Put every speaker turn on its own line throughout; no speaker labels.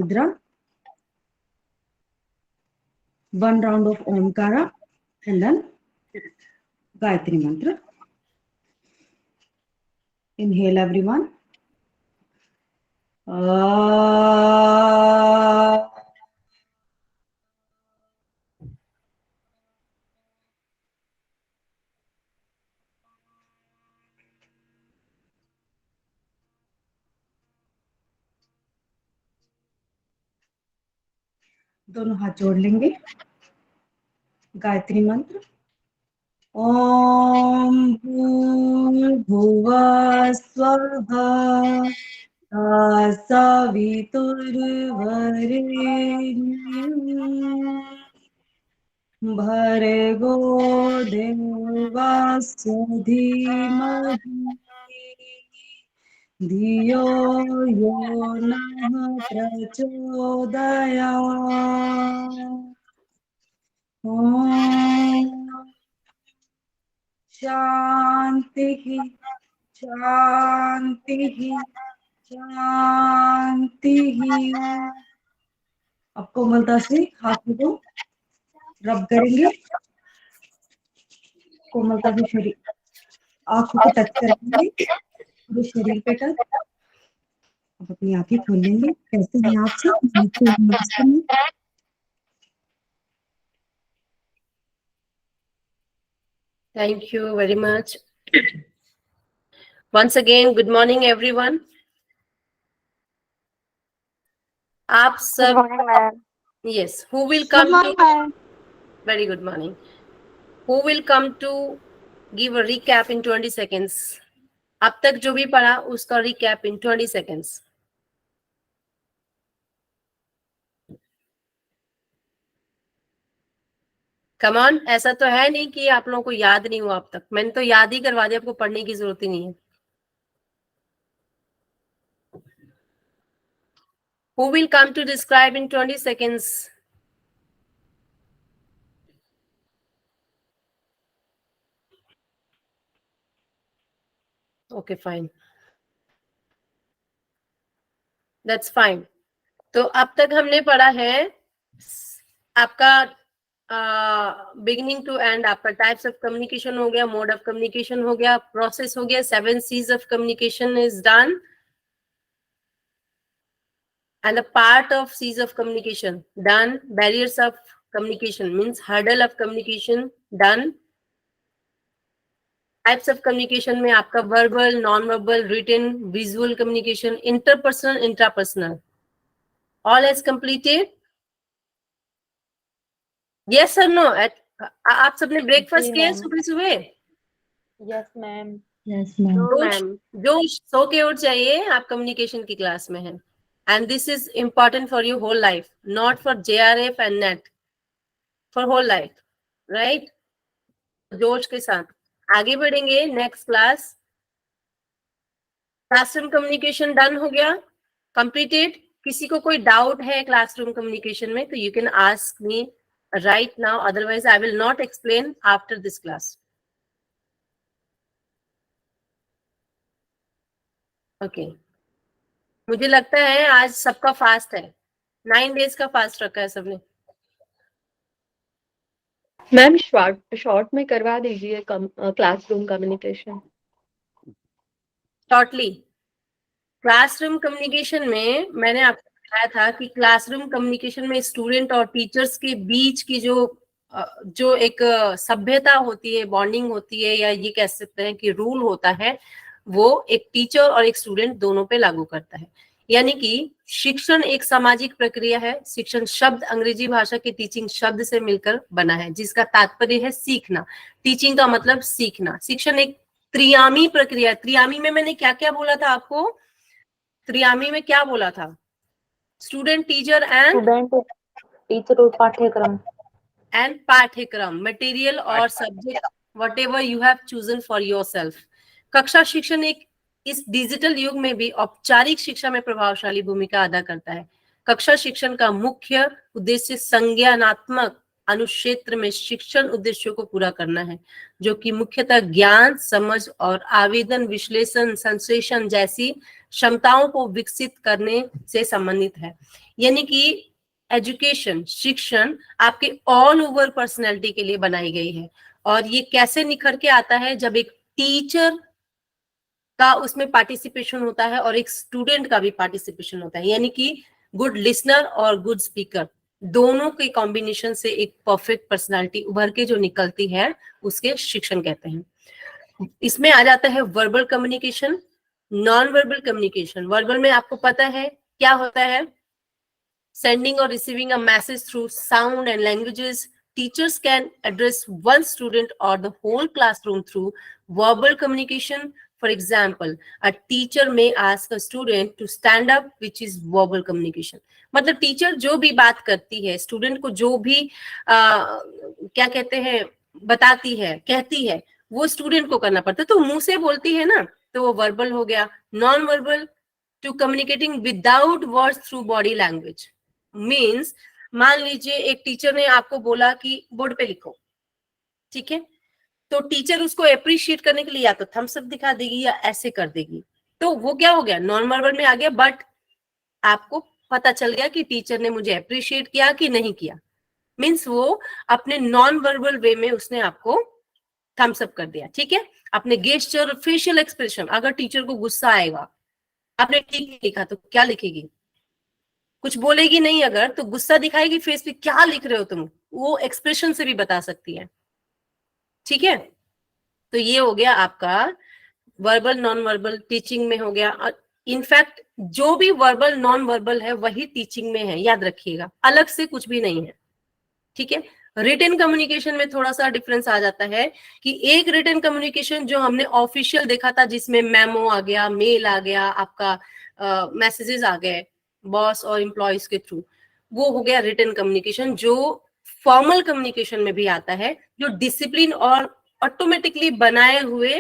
mudra, 1 round of Omkara, and then Gayatri Mantra. Inhale everyone. दोनों हाथ जोड़ लेंगे. गायत्री मंत्र. ओम भूर्भुवः स्वः तत्सवितुर्वरेण्यं भर्गो देवस्य धीमहि धियो यो नः प्रचोदयात्. ओम शांति शांति शांति. अब कोमलता से हाथों को रब करेंगे. कोमलता से शरीर, आंखों को टच करेंगे, पूरे शरीर पे टच. अब अपनी आंखें खोल लेंगे. कैसे हैं आप सब? नमस्ते.
Thank you very much. Once again, good morning everyone. आप सब.
Good morning, ma'am.
Yes, who will come?
Good morning, ma'am.
Very good morning. Who will come to give a recap in 20 seconds? अब तक जो भी पढ़ा उसका recap in 20 seconds. Come on, ऐसा तो है नहीं कि आप लोगों को याद नहीं हुआ अब तक. मैंने तो याद ही करवा दिया, आपको पढ़ने की जरूरत ही नहीं है. Who will come to describe in 20 seconds? Okay, fine. That's fine. तो अब तक हमने पढ़ा है आपका बिगिनिंग टू एंड. आपका टाइप्स ऑफ कम्युनिकेशन हो गया, मोड ऑफ कम्युनिकेशन हो गया, प्रोसेस हो गया, 7 C's of communication is done, and a part of C's of communication done. Barriers of communication means hurdle of communication done. Types of communication में आपका verbal, non-verbal, written, visual communication, interpersonal, intrapersonal, all is completed. Yes or no? आप सबने breakfast किया सुबह सुबह?
Yes, ma'am.
Yes, ma'am.
No, ma'am. जो सो के उठ जाइए, आप कम्युनिकेशन की क्लास में हैं. And this is important for your whole life, not for JRF and NET, for whole life, right? जोश के साथ आगे बढ़ेंगे. Next class. Classroom communication done हो गया, कंप्लीटेड. किसी को कोई डाउट है क्लासरूम कम्युनिकेशन में तो you can ask me right now, otherwise I will not explain after this class. Okay. मुझे लगता है आज सबका फास्ट है. 9 days का फास्ट रखा है सबने.
मैम शॉर्ट में करवा दीजिए classroom communication.
Shortly classroom communication में मैंने आपको बताया था कि क्लासरूम कम्युनिकेशन में स्टूडेंट और टीचर्स के बीच की जो एक सभ्यता होती है, बॉन्डिंग होती है, या ये कह सकते हैं कि रूल होता है, वो एक टीचर और एक स्टूडेंट दोनों पे लागू करता है. यानी कि शिक्षण एक सामाजिक प्रक्रिया है. शिक्षण शब्द अंग्रेजी भाषा के टीचिंग शब्द से मिलकर बना है, जिसका तात्पर्य है सीखना. टीचिंग का मतलब सीखना. शिक्षण एक त्रियामी प्रक्रिया. त्रियामी में मैंने क्या क्या बोला था आपको? त्रियामी में क्या बोला था? स्टूडेंट, टीचर एंड
टीचर और पाठ्यक्रम.
एंड पाठ्यक्रम, मटेरियल और subject, whatever you have chosen for yourself. कक्षा शिक्षण एक इस डिजिटल युग में भी औपचारिक शिक्षा में प्रभावशाली भूमिका अदा करता है. कक्षा शिक्षण का मुख्य उद्देश्य संज्ञानात्मक अनुक्षेत्र में शिक्षण उद्देश्यों को पूरा करना है, जो कि मुख्यतः ज्ञान, समझ और आवेदन, विश्लेषण, संश्लेषण जैसी क्षमताओं को विकसित करने से संबंधित है। यानी कि एजुकेशन, शिक्षण आपके ऑल ओवर पर्सनैलिटी के लिए बनाई गई है। और ये कैसे निखर के आता है? जब एक टीचर का उसमें पार्टिसिपेशन होता है और एक स्टूडेंट का भी पार्टिसिपेशन होता है, यानी कि गुड लिसनर और गुड स्पीकर दोनों के कॉम्बिनेशन से एक परफेक्ट पर्सनालिटी उभर के जो निकलती है उसके शिक्षण कहते हैं। इसमें आ जाता है verbal communication, non verbal communication. Verbal में आपको पता है क्या होता है? सेंडिंग और receiving a message through sound and languages. Teachers can address one student or the whole classroom through verbal communication. For example, a teacher may ask a student to stand up, which is verbal communication. मतलब teacher जो भी बात करती है, student को जो भी क्या कहते हैं बताती है, कहती है, वो स्टूडेंट को करना पड़ता है। तो मुंह से बोलती है ना, तो वो वर्बल हो गया। Non verbal, to communicating without words through body language. Means मान लीजिए एक टीचर ने आपको बोला कि बोर्ड पे लिखो, ठीक है, तो टीचर उसको अप्रिशिएट करने के लिए या तो थम्स अप दिखा देगी या ऐसे कर देगी, तो वो क्या हो गया? नॉन वर्बल में आ गया। बट आपको पता चल गया कि टीचर ने मुझे अप्रिशिएट किया कि नहीं किया। मीन्स वो अपने नॉन वर्बल वे में उसने आपको थम्स अप कर दिया, ठीक है। अपने गेस्चर, फेशियल एक्सप्रेशन, अगर टीचर को गुस्सा आएगा, आपने ठीक नहीं लिखा तो क्या लिखेगी? कुछ बोलेगी नहीं, अगर तो गुस्सा दिखाएगी फेस पे, क्या लिख रहे हो तुम, वो एक्सप्रेशन से भी बता सकती है, ठीक है। तो ये हो गया आपका वर्बल नॉन वर्बल, टीचिंग में हो गया। और इनफैक्ट जो भी वर्बल नॉन वर्बल है वही टीचिंग में है, याद रखिएगा, अलग से कुछ भी नहीं है, ठीक है। रिटन कम्युनिकेशन में थोड़ा सा डिफरेंस आ जाता है कि एक रिटन कम्युनिकेशन जो हमने ऑफिशियल देखा था, जिसमें मेमो आ गया, मेल आ गया, आपका मैसेजेस आ गए बॉस और एम्प्लॉयज के थ्रू, वो हो गया रिटन कम्युनिकेशन। जो फॉर्मल कम्युनिकेशन में भी आता है, जो डिसिप्लिन और ऑटोमेटिकली बनाए हुए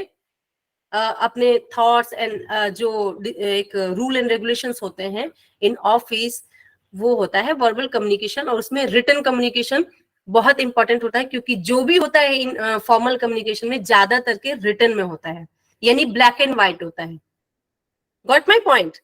अपने थॉट्स एंड जो एक रूल एंड रेगुलेशंस होते हैं इन ऑफिस, वो होता है वर्बल कम्युनिकेशन। और उसमें रिटन कम्युनिकेशन बहुत इंपॉर्टेंट होता है, क्योंकि जो भी होता है इन फॉर्मल कम्युनिकेशन में ज्यादातर के रिटन में होता है, यानी ब्लैक एंड व्हाइट होता है। Got my point?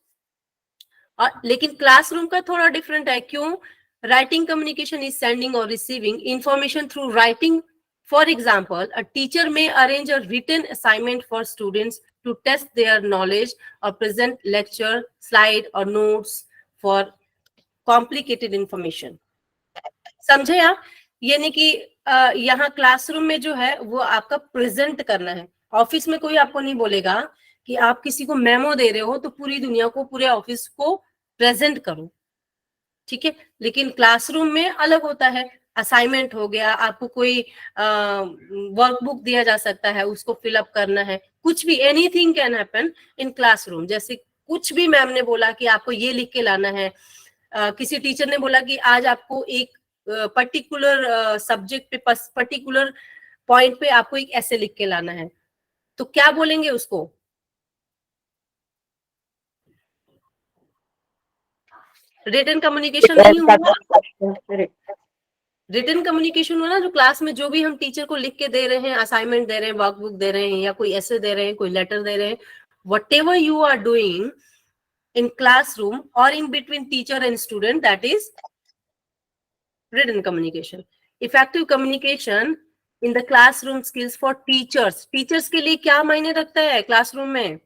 लेकिन क्लासरूम का थोड़ा डिफरेंट है। क्यों? राइटिंग कम्युनिकेशन इज सेंडिंग और receiving information through writing. For example, a teacher may arrange a written assignment for students to test their knowledge और present lecture slide और notes for complicated information. समझे आप? यानी कि यहाँ क्लासरूम में जो है वो आपका प्रेजेंट करना है। ऑफिस में कोई आपको नहीं बोलेगा कि आप किसी को मेमो दे रहे हो तो पूरी दुनिया को, पूरे ऑफिस को प्रेजेंट करो, ठीक है। लेकिन क्लासरूम में अलग होता है। असाइनमेंट हो गया, आपको कोई वर्कबुक दिया जा सकता है, उसको फिलअप करना है, कुछ भी, anything can happen in classroom. जैसे कुछ भी मैम ने बोला कि आपको ये लिख के लाना है, किसी टीचर ने बोला कि आज आपको एक पर्टिकुलर सब्जेक्ट पे, पर्टिकुलर पॉइंट पे आपको एक ऐसे लिख के लाना है, तो क्या बोलेंगे उसको? रिटन कम्युनिकेशन नहीं हुआ। रिटन कम्युनिकेशन हुआ ना, जो क्लास में जो भी हम टीचर को लिख के दे रहे हैं, असाइनमेंट दे रहे हैं, वर्कबुक दे रहे हैं, या कोई ऐसे दे रहे हैं, कोई लेटर दे रहे हैं, whatever you are doing in classroom or in between teacher and student, that is written communication. Effective communication in the classroom skills for teachers. Teachers के लिए क्या मायने रखता है क्लासरूम में?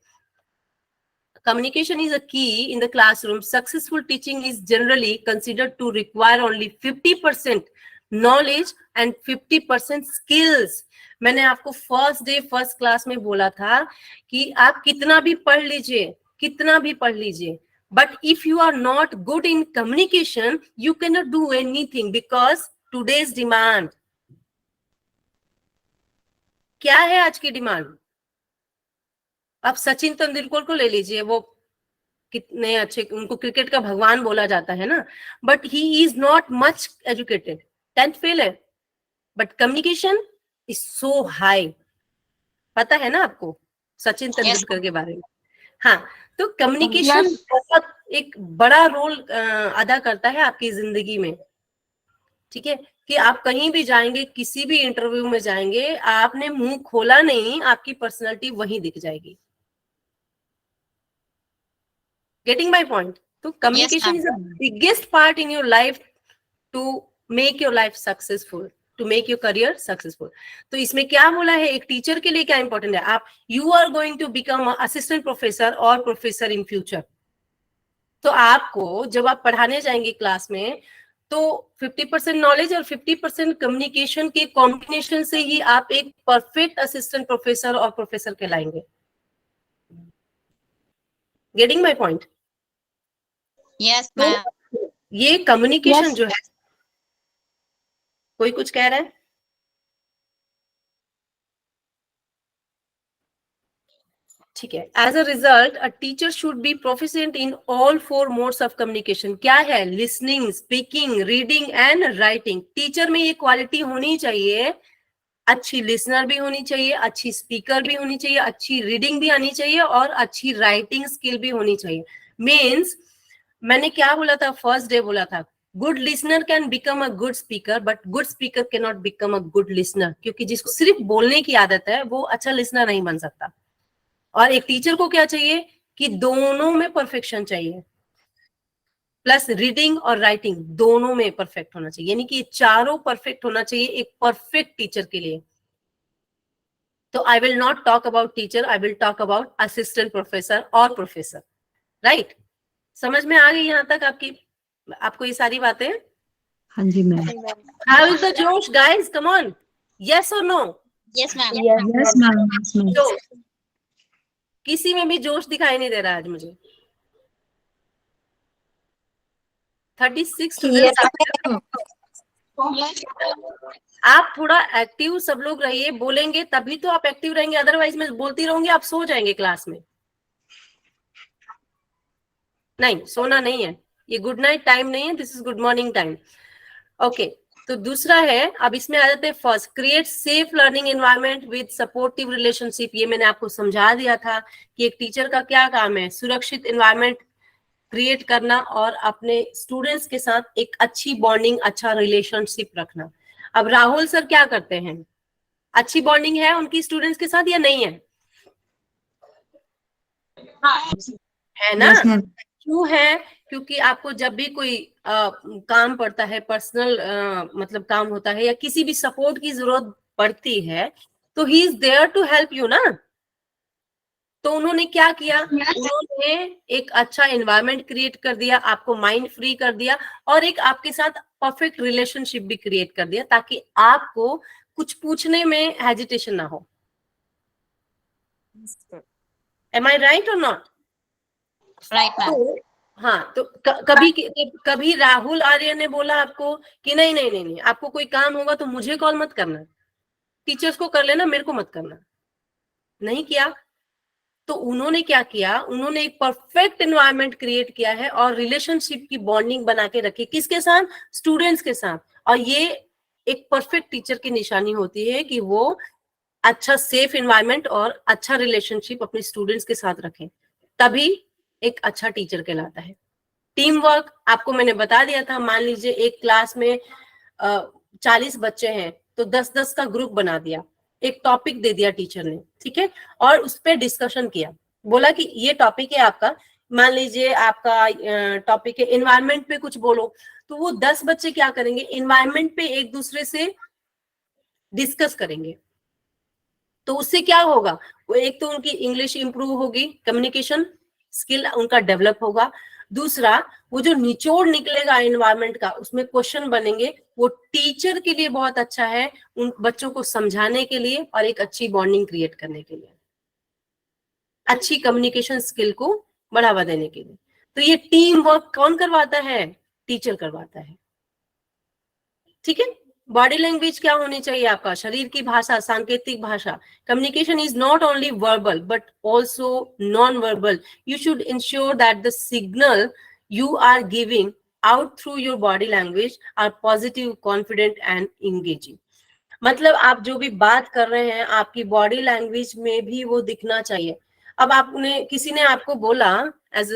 Communication is a key in the classroom. Successful teaching is generally considered to require only 50% knowledge and 50% skills. मैंने आपको first day first class में बोला था कि आप कितना भी पढ़ लीजिए, कितना भी पढ़ लीजिए, but if you are not good in communication, you cannot do anything, because today's demand, क्या है आज की डिमांड? आप सचिन तेंदुलकर को ले लीजिए, वो कितने अच्छे, उनको क्रिकेट का भगवान बोला जाता है ना, but he is not much educated, 10th fail है, but communication is so high. पता है ना आपको सचिन तेंदुलकर के बारे में? हाँ, तो कम्युनिकेशन बहुत एक बड़ा रोल अदा करता है आपकी जिंदगी में, ठीक है। कि आप कहीं भी जाएंगे, किसी भी इंटरव्यू में जाएंगे, आपने मुंह खोला नहीं, आपकी पर्सनैलिटी वहीं दिख जाएगी। Getting my point? तो communication is the biggest part in your life to make your life successful, to make your career successful. तो इसमें क्या बोला है, एक टीचर के लिए क्या इंपॉर्टेंट है, आप you are going to become assistant professor और प्रोफेसर इन फ्यूचर। तो आपको जब आप पढ़ाने जाएंगे क्लास में, तो 50% नॉलेज और 50% कम्युनिकेशन के कॉम्बिनेशन से ही आप एक परफेक्ट असिस्टेंट प्रोफेसर और प्रोफेसर कहलाएंगे। Getting my point?
यस
तो
मैम।
ये कम्युनिकेशन
Yes.
जो है, कोई कुछ कह रहा है? ठीक है। As a result a teacher should be proficient in all 4 modes of communication. क्या है? Listening, speaking, reading and writing. Teacher में ये क्वालिटी होनी चाहिए, अच्छी लिसनर भी होनी चाहिए, अच्छी स्पीकर भी होनी चाहिए, अच्छी रीडिंग भी आनी चाहिए और अच्छी राइटिंग स्किल भी होनी चाहिए। मीन्स मैंने क्या बोला था, फर्स्ट डे बोला था, good listener can become a good speaker but good speaker can not become a good listener. क्योंकि जिसको सिर्फ बोलने की आदत है वो अच्छा लिसनर नहीं बन सकता। और एक टीचर को क्या चाहिए कि दोनों में परफेक्शन चाहिए, प्लस रीडिंग और राइटिंग दोनों में परफेक्ट होना चाहिए, यानी कि चारों परफेक्ट होना चाहिए एक परफेक्ट टीचर के लिए। तो I will not talk about teacher, I will talk about assistant professor और प्रोफेसर। राइट? समझ में आ गई यहां तक आपको ये सारी बातें?
हाँ जी मैम।
हाउ इज द जोश गाइस? कम ऑन, यस और no?
Yes ma'am.
Yes,
yes
ma'am.
Ma'am, yes ma'am.
जोश, किसी में भी जोश दिखाई नहीं दे रहा आज मुझे। 36 स्टूडेंट्स। आप थोड़ा एक्टिव सब लोग रहिए, बोलेंगे तभी तो आप एक्टिव रहेंगे, अदरवाइज मैं बोलती रहूंगी आप सो जाएंगे क्लास में। नहीं, सोना नहीं है, ये गुड नाइट टाइम नहीं है, this is good morning time. Okay, तो दूसरा है, अब इसमें आ जाते हैं first, create safe learning environment with supportive relationship. ये मैंने आपको समझा दिया था कि एक टीचर का क्या काम है, सुरक्षित एनवायरनमेंट क्रिएट करना और अपने स्टूडेंट्स के साथ एक अच्छी बॉन्डिंग, अच्छा रिलेशनशिप रखना। अब राहुल सर क्या करते हैं, अच्छी बॉन्डिंग है उनकी स्टूडेंट्स के साथ या नहीं है? है ना?
Yes ma'am.
क्यों है? क्योंकि आपको जब भी कोई काम पड़ता है, पर्सनल मतलब काम होता है या किसी भी सपोर्ट की जरूरत पड़ती है, तो he is there to help you ना। तो उन्होंने क्या किया, उन्होंने एक अच्छा एनवायरनमेंट क्रिएट कर दिया, आपको माइंड फ्री कर दिया और एक आपके साथ परफेक्ट रिलेशनशिप भी क्रिएट कर दिया, ताकि आपको कुछ पूछने में हेजिटेशन ना हो। एम आई राइट और नॉट?
Right ma'am.
तो हाँ, तो कभी राहुल आर्य ने बोला आपको कि नहीं नहीं नहीं नहीं, आपको कोई काम होगा तो मुझे कॉल मत करना, टीचर्स को कर लेना, मेरे को मत करना? नहीं किया। तो उन्होंने क्या किया, उन्होंने एक परफेक्ट एनवायरनमेंट क्रिएट किया है और रिलेशनशिप की बॉन्डिंग बना के रखी, किसके साथ? स्टूडेंट्स के साथ। और ये एक परफेक्ट टीचर की निशानी होती है कि वो अच्छा सेफ एनवायरनमेंट और अच्छा रिलेशनशिप अपने स्टूडेंट्स के साथ रखें, तभी एक अच्छा टीचर कहलाता है। टीम वर्क आपको मैंने बता दिया था, मान लीजिए एक क्लास में 40 बच्चे हैं, तो 10-10 का ग्रुप बना दिया, एक टॉपिक दे दिया टीचर ने, ठीक है, और उस पर डिस्कशन किया, बोला कि ये टॉपिक है आपका, मान लीजिए आपका टॉपिक है एनवायरनमेंट पे कुछ बोलो, तो वो 10 बच्चे क्या करेंगे, एनवायरनमेंट पे एक दूसरे से डिस्कस करेंगे। तो उससे क्या होगा, वो एक तो उनकी इंग्लिश इंप्रूव होगी, कम्युनिकेशन स्किल उनका डेवलप होगा, दूसरा वो जो निचोड़ निकलेगा एनवायरनमेंट का, उसमें क्वेश्चन बनेंगे, वो टीचर के लिए बहुत अच्छा है, उन बच्चों को समझाने के लिए और एक अच्छी बॉन्डिंग क्रिएट करने के लिए, अच्छी कम्युनिकेशन स्किल को बढ़ावा देने के लिए। तो ये टीम वर्क कौन करवाता है? टीचर करवाता है। ठीक है। बॉडी लैंग्वेज क्या होनी चाहिए आपका, शरीर की भाषा, सांकेतिक भाषा। Communication is not only verbal but also non verbal. You should ensure that the signal you are giving out through your body language are positive, confident and engaging. मतलब आप जो भी बात कर रहे हैं, आपकी बॉडी लैंग्वेज में भी वो दिखना चाहिए। अब आपने, किसी ने आपको बोला, एज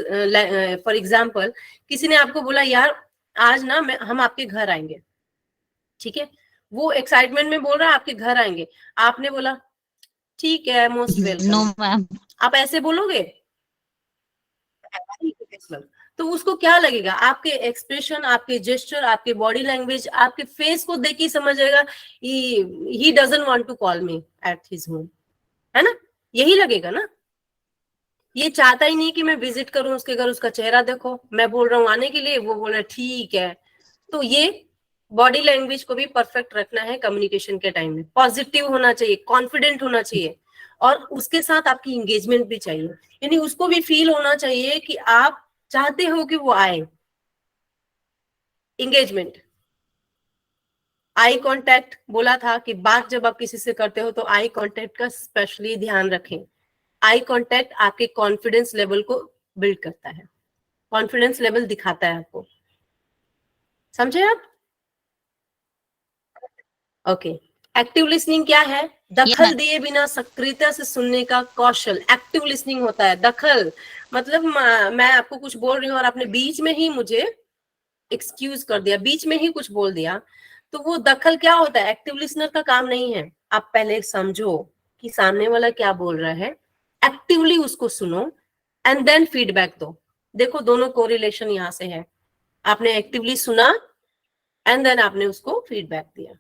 फॉर एग्जाम्पल, किसी ने आपको बोला यार आज ना हम आपके घर आएंगे, ठीक है, वो एक्साइटमेंट में बोल रहा है, आपके घर आएंगे, आपने बोला ठीक है मोस्ट
No,
वेलकम,
ma'am.
आप ऐसे बोलोगे? तो उसको क्या लगेगा? आपके एक्सप्रेशन, आपके जेस्चर, आपके बॉडी लैंग्वेज, आपके फेस को देख ही समझेगा he doesn't want to call me at his home, है ना? यही लगेगा ना, ये चाहता ही नहीं कि मैं विजिट करूं उसके घर, उसका चेहरा देखो, मैं बोल रहा हूँ आने के लिए, वो बोल रहा है ठीक है। तो ये बॉडी लैंग्वेज को भी परफेक्ट रखना है कम्युनिकेशन के टाइम में, पॉजिटिव होना चाहिए, कॉन्फिडेंट होना चाहिए, और उसके साथ आपकी एंगेजमेंट भी चाहिए, यानी उसको भी फील होना चाहिए कि आप चाहते हो कि वो आए। एंगेजमेंट, आई कांटेक्ट बोला था कि बात जब आप किसी से करते हो तो आई कांटेक्ट का स्पेशली ध्यान रखें। आई कांटेक्ट आपके कॉन्फिडेंस लेवल को बिल्ड करता है, कॉन्फिडेंस लेवल दिखाता है आपको, समझे आप? ओके, एक्टिव लिसनिंग क्या है? दखल
ma'am.
दिए बिना सक्रियता से सुनने का कौशल एक्टिव लिसनिंग होता है। दखल मतलब मैं आपको कुछ बोल रही हूँ और आपने बीच में ही मुझे एक्सक्यूज कर दिया, बीच में ही कुछ बोल दिया, तो वो दखल क्या होता है? एक्टिव लिसनर का काम नहीं है। आप पहले समझो कि सामने वाला क्या बोल रहा है, एक्टिवली उसको सुनो एंड देन फीडबैक दो। देखो दोनों कोरिलेशन यहां से है, आपने एक्टिवली सुना एंड देन आपने उसको फीडबैक दिया,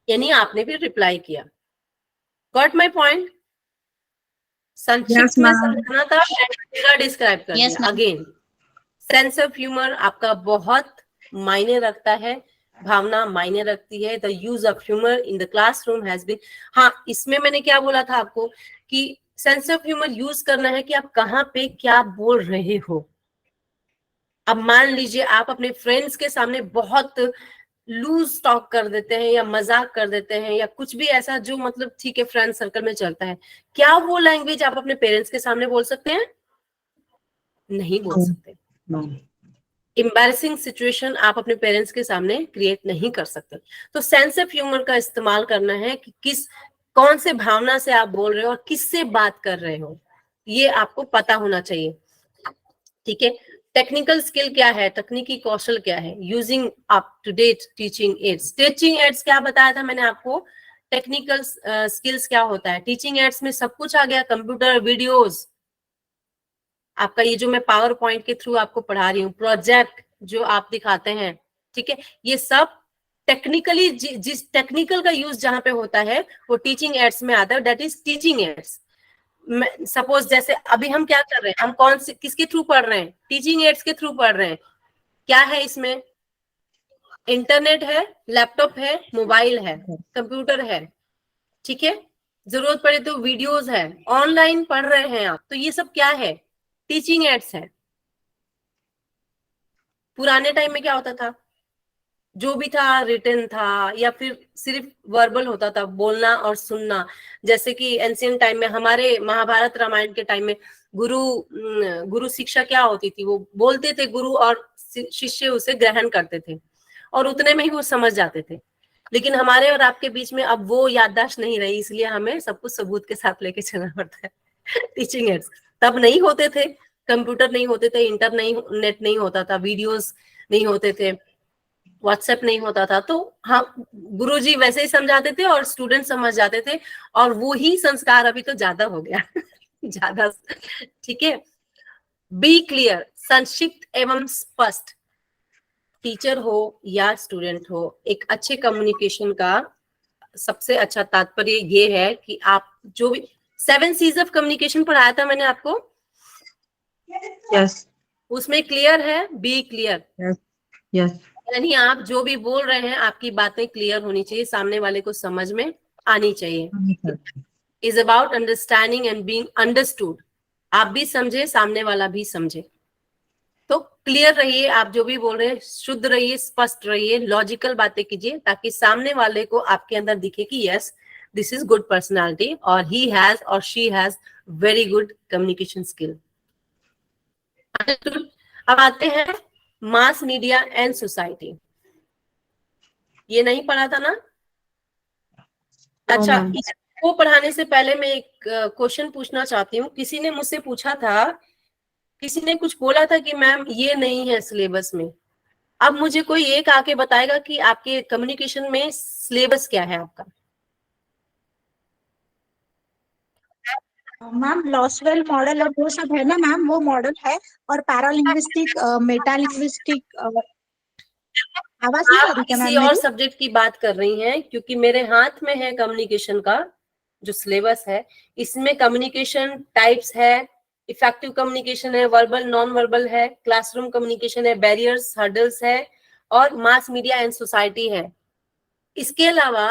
यानी आपने फिर रिप्लाई किया। Got my point? संक्षिप्त में समझाना था, पूरा डिस्क्राइब कर
Yes,
दिया।
ma'am.
Again, sense of humour आपका बहुत मायने रखता है, भावना मायने रखती है। The use of humour in the classroom has been, हाँ इसमें मैंने क्या बोला था आपको कि सेंस ऑफ ह्यूमर यूज करना है कि आप कहाँ पे क्या बोल रहे हो। अब मान लीजिए आप अपने फ्रेंड्स के सामने बहुत लूज टॉक कर देते हैं या मजाक कर देते हैं या कुछ भी ऐसा जो मतलब ठीक है फ्रेंड सर्कल में चलता है, क्या वो लैंग्वेज आप अपने पेरेंट्स के सामने बोल सकते हैं? नहीं बोल सकते। एम्बैरेसिंग सिचुएशन आप अपने पेरेंट्स के सामने क्रिएट नहीं कर सकते। तो सेंस ऑफ ह्यूमर का इस्तेमाल करना है कि कौन से भावना से आप बोल रहे हो और किससे बात कर रहे हो, ये आपको पता होना चाहिए। ठीक है, टेक्निकल स्किल क्या है, तकनीकी कौशल क्या है? Using up to date teaching aids. Teaching aids क्या बताया था मैंने आपको? टेक्निकल स्किल्स क्या होता है? टीचिंग एड्स में सब कुछ आ गया, कंप्यूटर, वीडियोस, आपका ये जो मैं पावर पॉइंट के थ्रू आपको पढ़ा रही हूँ, प्रोजेक्ट जो आप दिखाते हैं, ठीक है, ये सब टेक्निकली जिस टेक्निकल का यूज जहां पे होता है वो टीचिंग एड्स में आता है, that is teaching ads. Suppose जैसे अभी हम क्या कर रहे हैं, हम कौन से किसके थ्रू पढ़ रहे हैं? टीचिंग एड्स के थ्रू पढ़ रहे हैं। क्या है इसमें? इंटरनेट है, लैपटॉप है, मोबाइल है, कंप्यूटर है, ठीक है, जरूरत पड़े तो वीडियोस है, ऑनलाइन पढ़ रहे हैं आप, तो ये सब क्या है? टीचिंग एड्स है। पुराने टाइम में क्या होता था? जो भी था रिटन था या फिर सिर्फ वर्बल होता था, बोलना और सुनना। जैसे कि एंशियंट टाइम में हमारे महाभारत रामायण के टाइम में गुरु शिक्षा क्या होती थी? वो बोलते थे गुरु और शिष्य उसे ग्रहण करते थे और उतने में ही वो समझ जाते थे। लेकिन हमारे और आपके बीच में अब वो याददाश्त नहीं रही, इसलिए हमें सब कुछ सबूत के साथ लेके चलना पड़ता है। टीचिंग एड्स तब नहीं होते थे, कंप्यूटर नहीं होते थे, इंटरनेट नहीं होता था, वीडियोस नहीं होते थे, व्हाट्सएप नहीं होता था, तो हाँ गुरुजी वैसे ही समझाते थे और स्टूडेंट समझ जाते थे, और वो ही संस्कार अभी तो ज्यादा हो गया। ज्यादा, ठीक है। बी क्लियर, संक्षिप्त एवं स्पष्ट। टीचर हो या स्टूडेंट हो, एक अच्छे कम्युनिकेशन का सबसे अच्छा तात्पर्य ये है कि आप जो भी 7 C's ऑफ कम्युनिकेशन पढ़ाया था मैंने आपको,
यस
उसमें क्लियर है, बी क्लियर,
यस
यानी आप जो भी बोल रहे हैं आपकी बातें क्लियर होनी चाहिए, सामने वाले को समझ में आनी चाहिए। Is about understanding and being understood, आप भी समझे, सामने वाला भी समझे। तो क्लियर रहिए, आप जो भी बोल रहे हैं शुद्ध रहिए, स्पष्ट रहिए, लॉजिकल बातें कीजिए, ताकि सामने वाले को आपके अंदर दिखे कि yes this is good personality और ही हैज और she has very good communication skill. अब आते हैं मास मीडिया एंड सोसाइटी। ये नहीं पढ़ा था ना? अच्छा, इसको पढ़ाने से पहले मैं एक क्वेश्चन पूछना चाहती हूँ। किसी ने मुझसे पूछा था, किसी ने कुछ बोला था कि मैम ये नहीं है सिलेबस में, अब मुझे कोई एक आके बताएगा कि आपके कम्युनिकेशन में सिलेबस क्या है आपका?
मैम लॉसवेल मॉडल और वो सब है ना मैम, वो मॉडल है, और पैरालिंग्विस्टिक, मेटालिंग्विस्टिक। आवाज नहीं आ
आप
रही क्या
किसी
मैम
और
मेरी?
सब्जेक्ट की बात कर रही हैं, क्योंकि मेरे हाथ में है कम्युनिकेशन का जो सिलेबस है। इसमें कम्युनिकेशन टाइप्स है, इफेक्टिव कम्युनिकेशन है, वर्बल नॉन वर्बल है, क्लासरूम कम्युनिकेशन है, बैरियर्स हर्डल्स है, और मास मीडिया एंड सोसाइटी है। इसके अलावा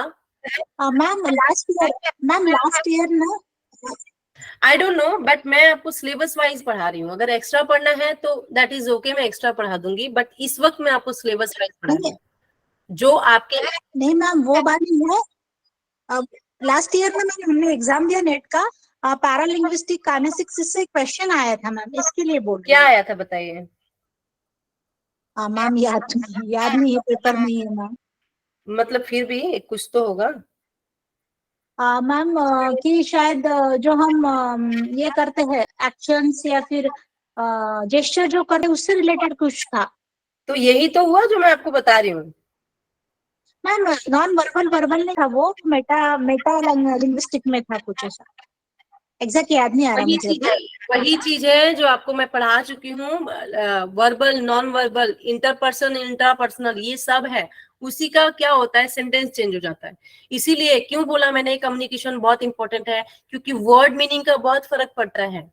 मैम लास्ट ईयर ना,
आई डोंट नो, बट मैं आपको सिलेबस वाइज पढ़ा रही हूँ। अगर एक्स्ट्रा पढ़ना है तो दैट इज ओके, मैं एक्स्ट्रा पढ़ा दूंगी, बट इस वक्त मैं आपको सिलेबस वाइज पढ़ा रही हूँ जो आपके।
नहीं मैम वो बात नहीं है। अब लास्ट ईयर में मैंने हमने एग्जाम दिया नेट का, पैरालिंग्विस्टिक काइनेसिक्स से क्वेश्चन आया था मैम, इसके लिए बोल रही
क्या
हूँ।
आया था बताइए?
मैम याद नहीं है, पेपर में ही है मैम।
मतलब फिर भी कुछ तो होगा।
मैम कि शायद जो हम ये करते हैं एक्शंस या फिर जेस्चर जो करते हैं उससे रिलेटेड कुछ था
तो यही तो हुआ जो मैं आपको बता रही हूँ।
मैम। नॉन वर्बल वर्बल नहीं था वो, मेटा मेटा लिंग्विस्टिक में था कुछ ऐसा, एग्जैक्ट याद नहीं आ रहा मुझे अभी।
वही चीज है जो आपको मैं पढ़ा चुकी हूँ। वर्बल नॉन वर्बल इंटरपर्सन इंट्रापर्सनल ये सब है। उसी का क्या होता है, सेंटेंस चेंज हो जाता है। इसीलिए क्यों बोला मैंने कम्युनिकेशन बहुत इंपॉर्टेंट है, क्योंकि वर्ड मीनिंग का बहुत फर्क पड़ता है,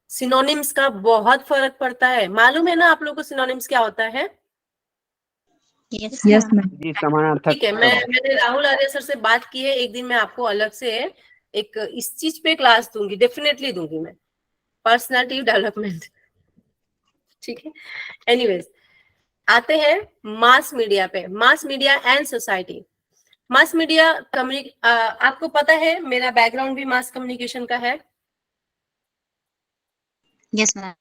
सिनोनिम्स का बहुत फर्क पड़ता है। मालूम है ना आप लोगों को सिनोनिम्स क्या होता है?
Yes.
Yes ma'am.
जी समानार्थक
ठीक है, मैंने राहुल आर्य सर से बात की है। एक दिन मैं आपको अलग से एक इस चीज पे क्लास दूंगी, डेफिनेटली दूंगी मैं, पर्सनालिटी डेवलपमेंट। ठीक है, एनीवेज आते हैं मास मीडिया पे। Mass media and society. Mass media आपको पता है मेरा बैकग्राउंड भी मास कम्युनिकेशन का है,
Yes, ma'am.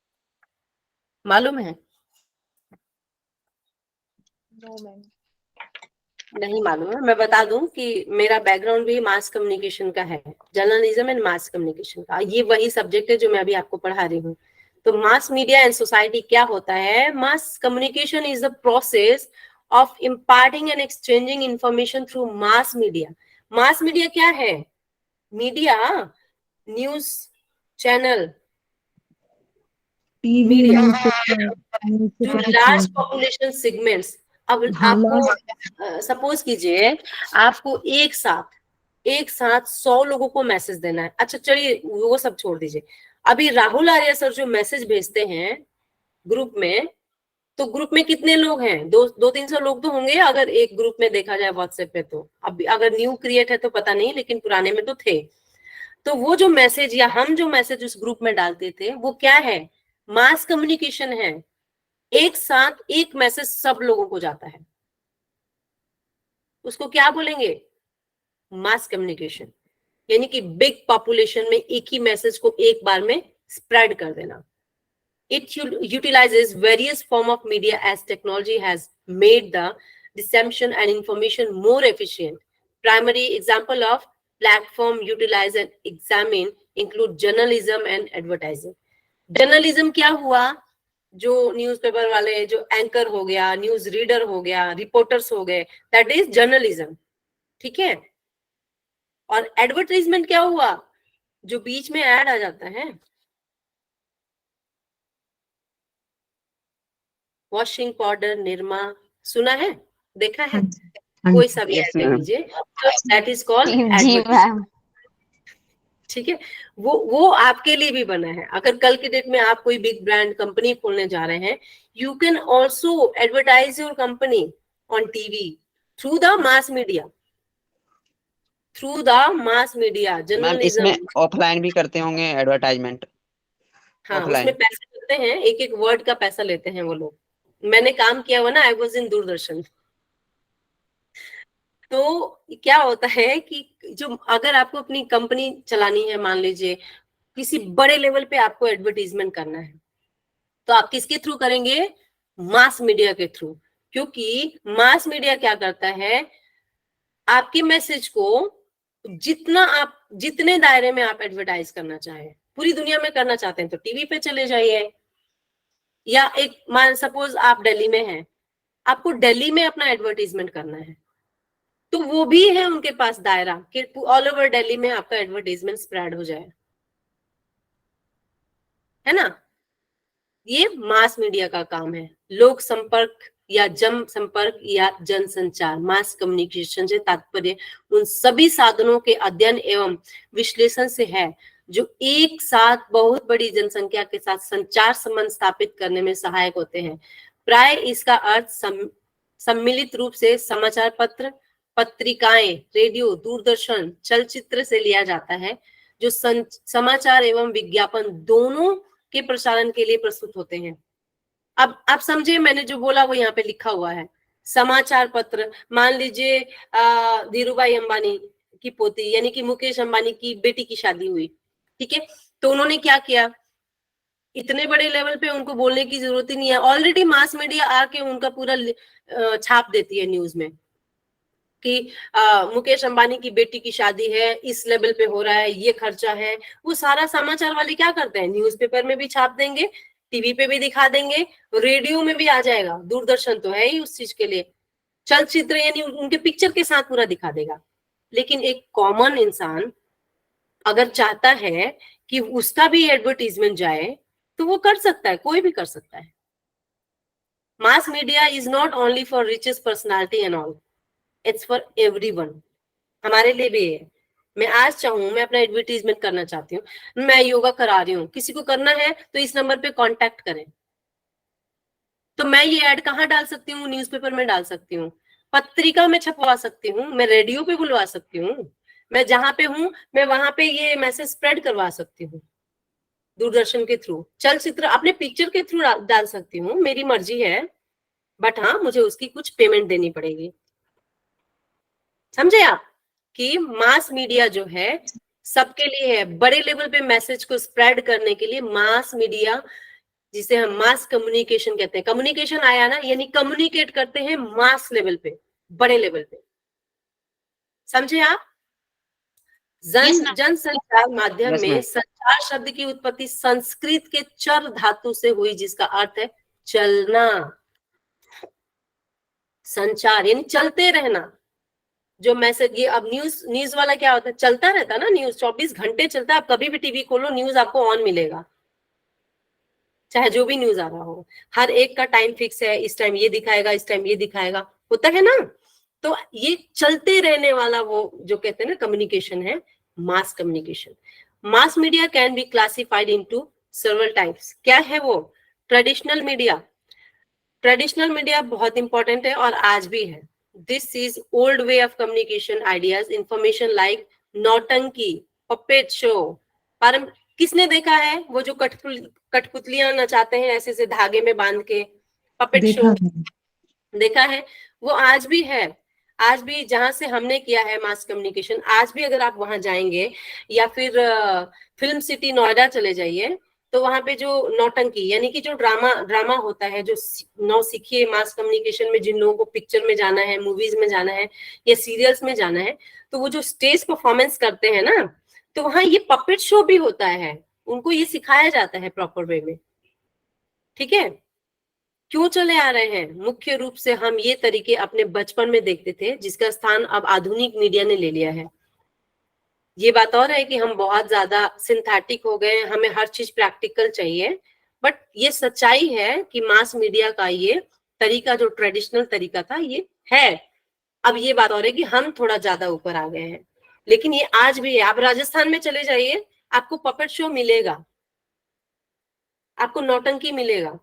मालूम है?
No ma'am.
नहीं मालूम है? मैं बता दूं कि मेरा बैकग्राउंड भी मास कम्युनिकेशन का है, जर्नलिज्म एंड मास कम्युनिकेशन का। ये वही सब्जेक्ट है जो मैं अभी आपको पढ़ा रही हूँ। तो मास मीडिया एंड सोसाइटी क्या होता है? Mass communication is the process of imparting and exchanging information through mass media. Mass media क्या है? Media, news channel,
TV,
media
newspaper,
to large population segments. अब आपको सपोज कीजिए आपको एक साथ 100 लोगों को मैसेज देना है। अच्छा चलिए वो सब छोड़ दीजिए, अभी राहुल आर्य सर जो मैसेज भेजते हैं ग्रुप में, तो ग्रुप में कितने लोग हैं? 200-300 लोग तो होंगे अगर एक ग्रुप में देखा जाए व्हाट्सएप पे। तो अब अगर न्यू क्रिएट है तो पता नहीं, लेकिन पुराने में तो थे। तो वो जो मैसेज या हम जो मैसेज उस ग्रुप में डालते थे वो क्या है? मास कम्युनिकेशन है। एक साथ एक मैसेज सब लोगों को जाता है, उसको क्या बोलेंगे? Mass communication. यानी कि बिग पॉपुलेशन में एक ही मैसेज को एक बार में स्प्रेड कर देना। It utilizes various form of media as technology has made the dissemination and information more efficient. Primary example of platform utilize and examine include journalism and advertising. Journalism क्या हुआ? जो न्यूज़पेपर वाले, जो एंकर हो गया, news reader हो गया, reporters हो गए, दैट इज जर्नलिज्म। ठीक है। और एडवर्टाइजमेंट क्या हुआ? जो बीच में ऐड आ जाता है, वॉशिंग पाउडर, निरमा, सुना है, देखा है? कोई सा भी
Yes,
ऐड ले
ma'am.
लीजिए, that is called
ji
advertisement.
Ma'am.
ठीक है, वो आपके लिए भी बना है। अगर कल के डेट में आप कोई बिग ब्रांड कंपनी खोलने जा रहे हैं, you can also advertise your company on TV through the mass media,
ma'am
journalism.
इसमें ऑफलाइन भी करते होंगे एडवर्टाइजमेंट?
हाँ,
ऑफलाइन
उसमें पैसे लेते हैं, एक एक वर्ड का पैसा लेते हैं वो लोग। मैंने काम किया हुआ ना, आई वॉज इन दूरदर्शन। तो क्या होता है कि जो अगर आपको अपनी कंपनी चलानी है, मान लीजिए किसी बड़े लेवल पे आपको एडवर्टीजमेंट करना है, तो आप किसके थ्रू करेंगे? मास मीडिया के थ्रू। क्योंकि मास मीडिया क्या करता है, आपके मैसेज को जितने दायरे में आप एडवर्टाइज करना चाहें, पूरी दुनिया में करना चाहते हैं तो टीवी पे चले जाइए, या एक मान सपोज आप दिल्ली में हैं, आपको दिल्ली में अपना एडवर्टीजमेंट करना है, तो वो भी है उनके पास दायरा कि ऑल ओवर दिल्ली में आपका एडवर्टीजमेंट स्प्रेड हो जाए, है ना। ये मास मीडिया का काम है। लोक संपर्क या जन संपर्क या जनसंचार, मास कम्युनिकेशन से तात्पर्य उन सभी साधनों के अध्ययन एवं विश्लेषण से है जो एक साथ बहुत बड़ी जनसंख्या के साथ संचार संबंध स्थापित करने में सहायक होते हैं। प्राय इसका अर्थ सम्मिलित रूप से समाचार पत्र, पत्रिकाएं, रेडियो, दूरदर्शन, चलचित्र से लिया जाता है, जो समाचार एवं विज्ञापन दोनों के प्रसारण के लिए प्रस्तुत होते हैं। अब आप समझे, मैंने जो बोला वो यहाँ पे लिखा हुआ है। समाचार पत्र, मान लीजिए धीरूभाई अंबानी की पोती यानी कि मुकेश अंबानी की बेटी की शादी हुई, ठीक है, तो उन्होंने क्या किया, इतने बड़े लेवल पे उनको बोलने की जरूरत ही नहीं है, ऑलरेडी मास मीडिया आके उनका पूरा छाप देती है न्यूज में कि मुकेश अंबानी की बेटी की शादी है, इस लेवल पे हो रहा है, ये खर्चा है। वो सारा समाचार वाले क्या करते हैं, न्यूज़पेपर में भी छाप देंगे, टीवी पे भी दिखा देंगे, रेडियो में भी आ जाएगा, दूरदर्शन तो है ही उस चीज के लिए, चलचित्र यानी उनके पिक्चर के साथ पूरा दिखा देगा। लेकिन एक कॉमन इंसान अगर चाहता है कि उसका भी एडवर्टीजमेंट जाए तो वो कर सकता है, कोई भी कर सकता है। Mass media is not only for richest personality and all, it's for everyone. हमारे लिए भी है। मैं आज चाहूं, मैं अपना एडवर्टीजमेंट करना चाहती हूँ, मैं योगा करा रही हूँ, किसी को करना है तो इस नंबर पे कांटेक्ट करें। तो मैं ये ऐड कहाँ डाल सकती हूँ, न्यूज़पेपर में डाल सकती हूँ, पत्रिका में छपवा सकती हूँ, मैं रेडियो पे बुलवा सकती हूँ, मैं जहां पे हूँ मैं वहां पे ये मैसेज स्प्रेड करवा सकती हूँ, दूरदर्शन के थ्रू, चलचित्र अपने पिक्चर के थ्रू डाल सकती हूँ, मेरी मर्जी है, बट हाँ मुझे उसकी कुछ पेमेंट देनी पड़ेगी। समझे आप कि मास मीडिया जो है सबके लिए है, बड़े लेवल पे मैसेज को स्प्रेड करने के लिए मास मीडिया, जिसे हम मास कम्युनिकेशन कहते हैं, कम्युनिकेशन आया ना, यानी कम्युनिकेट करते हैं मास लेवल पे, बड़े लेवल पे। समझे आप? जनसंचार माध्यम
Yes,
में
ma'am.
संचार शब्द की उत्पत्ति संस्कृत के चर धातु से हुई, जिसका अर्थ है चलना। संचार यानी चलते रहना। जो मैसेज, ये अब न्यूज वाला क्या होता है, चलता रहता है ना, न्यूज 24 घंटे चलता है, आप कभी भी टीवी खोलो न्यूज आपको ऑन मिलेगा, चाहे जो भी न्यूज आ रहा हो, हर एक का टाइम फिक्स है, इस टाइम ये दिखाएगा, इस टाइम ये दिखाएगा, होता है ना। तो ये चलते रहने वाला वो जो कहते हैं ना कम्युनिकेशन है, mass communication. Mass media can be classified into several types. क्या है वो? Traditional media. ट्रेडिशनल मीडिया बहुत इंपॉर्टेंट है और आज भी है। This is old way of communication ideas, information like नौटंकी, पपेट शो। किसने देखा है वो जो कठपुतलियां नचाते हैं ऐसे से धागे में बांध के, पपेट शो देखा है? वो आज भी है। आज भी जहां से हमने किया है मास कम्युनिकेशन, आज भी अगर आप वहां जाएंगे या फिर फिल्म सिटी नोएडा चले जाइए, तो वहां पे जो नौटंकी यानी कि जो ड्रामा होता है, जो नौसिखिए मास कम्युनिकेशन में जिन लोगों को पिक्चर में जाना है, मूवीज में जाना है या सीरियल्स में जाना है, तो वो जो स्टेज परफॉर्मेंस करते हैं ना, तो वहां ये पपेट शो भी होता है, उनको ये सिखाया जाता है प्रॉपर वे में। ठीक है? क्यों चले आ रहे हैं? मुख्य रूप से हम ये तरीके अपने बचपन में देखते थे, जिसका स्थान अब आधुनिक मीडिया ने ले लिया है। ये बात और है कि हम बहुत ज्यादा सिंथेटिक हो गए, हमें हर चीज प्रैक्टिकल चाहिए, बट ये सच्चाई है कि मास मीडिया का ये तरीका, जो ट्रेडिशनल तरीका था, ये है। अब ये बात और है कि हम थोड़ा ज्यादा ऊपर आ गए हैं, लेकिन ये आज भी है। आप राजस्थान में चले जाइए, आपको पपेट शो मिलेगा, आपको नौटंकी मिलेगा,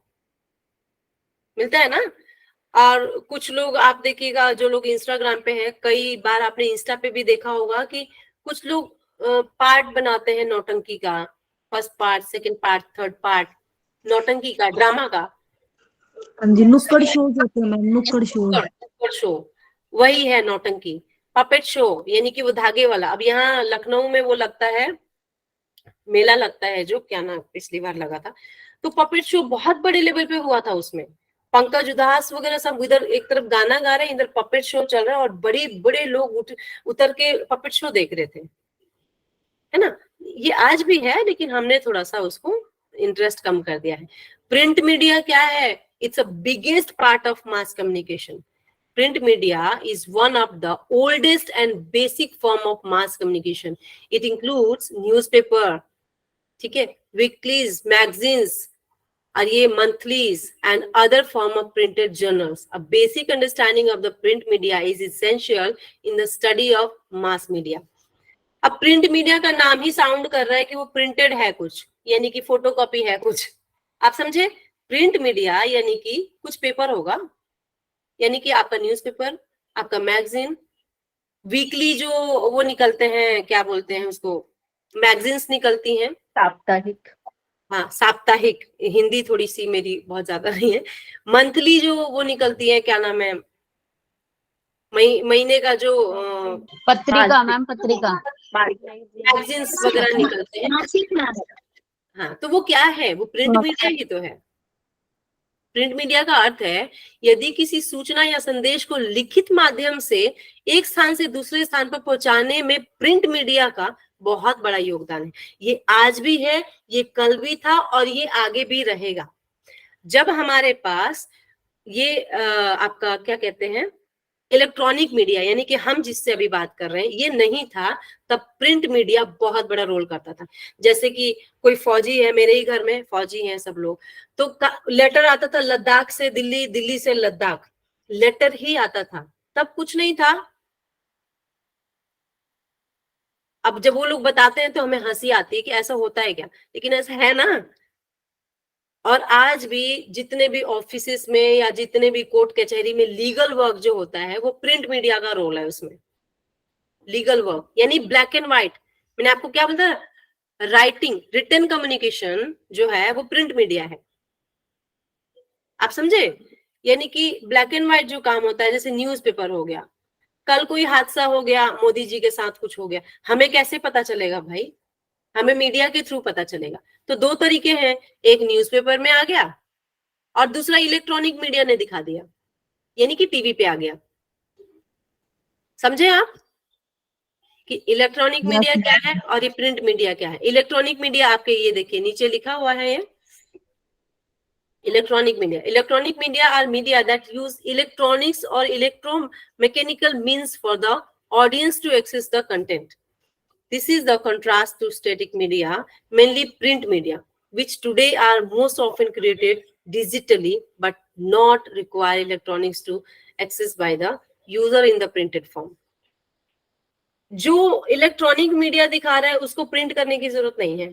मिलता है ना। और कुछ लोग आप देखिएगा, जो लोग इंस्टाग्राम पे हैं, कई बार आपने इंस्टा पे भी देखा होगा कि कुछ लोग पार्ट बनाते हैं नौटंकी का, first part, second part, third part, नौटंकी का, ड्रामा का।
जी, नुक्कड़ शो होते हैं मैम, नुक्कड़ शो
वही है नौटंकी। पपेट शो यानी कि वो धागे वाला। अब यहाँ लखनऊ में वो लगता है, मेला लगता है, जो क्या ना पिछली बार लगा था, तो पपेट शो बहुत बड़े लेवल पे हुआ था। उसमें पंकज उधास वगैरह सब इधर एक तरफ गाना गा रहे हैं, इधर पपेट शो चल रहा है, और बड़े बड़े लोग उतर के पपेट शो देख रहे थे, है ना। ये आज भी है, लेकिन हमने थोड़ा सा उसको इंटरेस्ट कम कर दिया है। प्रिंट मीडिया क्या है? It's a biggest part of mass communication. Print media is one of the oldest and basic form of mass communication. It includes newspaper, ठीक है, weeklies, magazines, और ये monthlies and other form of printed journals. A basic understanding of the print media is essential in the study of mass media. अब print media का नाम ही sound कर रहा है कि वो प्रिंटेड है कुछ, यानी कि फोटोकॉपी है कुछ। आप समझे? प्रिंट मीडिया यानी कि कुछ पेपर होगा, यानी कि आपका न्यूज़पेपर, आपका मैगजीन, वीकली जो वो निकलते हैं, क्या बोलते हैं उसको, मैगजीन्स निकलती हैं,
साप्ताहिक।
हाँ साप्ताहिक, हिंदी थोड़ी सी मेरी बहुत ज्यादा नहीं है। मंथली जो वो निकलती है, क्या नाम है, महीने का जो
पत्रिका मैम, पत्रिका।
मैगजीन्स वगैरह निकलते हैं। हाँ, तो वो क्या है? वो प्रिंट मीडिया ही तो है। प्रिंट मीडिया का अर्थ है यदि किसी सूचना या संदेश को लिखित माध्यम से एक स्थान से दूसरे स्थान पर पहुंचाने में प्रिंट मीडिया का बहुत बड़ा योगदान है। ये आज भी है, ये कल भी था और ये आगे भी रहेगा। जब हमारे पास ये आपका क्या कहते हैं, इलेक्ट्रॉनिक मीडिया, यानी कि हम जिससे अभी बात कर रहे हैं, ये नहीं था, तब प्रिंट मीडिया बहुत बड़ा रोल करता था। जैसे कि कोई फौजी है, मेरे ही घर में फौजी हैं सब लोग, तो लेटर आता था लद्दाख से दिल्ली, दिल्ली से लद्दाख, लेटर ही आता था, तब कुछ नहीं था। अब जब वो लोग बताते हैं तो हमें हंसी आती है कि ऐसा होता है क्या, लेकिन ऐसा है ना। और आज भी जितने भी ऑफिसेस में या जितने भी कोर्ट कचहरी में लीगल वर्क जो होता है, वो प्रिंट मीडिया का रोल है उसमें। लीगल वर्क यानी ब्लैक एंड व्हाइट, मैंने आपको क्या बोला, राइटिंग, रिटन कम्युनिकेशन जो है वो प्रिंट मीडिया है। आप समझे? यानी कि ब्लैक एंड व्हाइट जो काम होता है, जैसे न्यूज़पेपर हो गया, कल कोई हादसा हो गया, मोदी जी के साथ कुछ हो गया, हमें कैसे पता चलेगा भाई? हमें मीडिया के थ्रू पता चलेगा। तो दो तरीके हैं, एक न्यूज़पेपर में आ गया और दूसरा इलेक्ट्रॉनिक मीडिया ने दिखा दिया, यानी कि टीवी पे आ गया। समझे आप कि इलेक्ट्रॉनिक मीडिया क्या है और ये प्रिंट मीडिया क्या है? इलेक्ट्रॉनिक मीडिया आपके ये देखिए नीचे लिखा हुआ है, ये electronic media. Electronic media are media that use electronics और electromechanical means for the audience to access the content. This is the contrast to static media, mainly print media, which today are most often created digitally but not require electronics to access by the user in the printed form. जो electronic media दिखा रहा है उसको print करने की जरूरत नहीं है,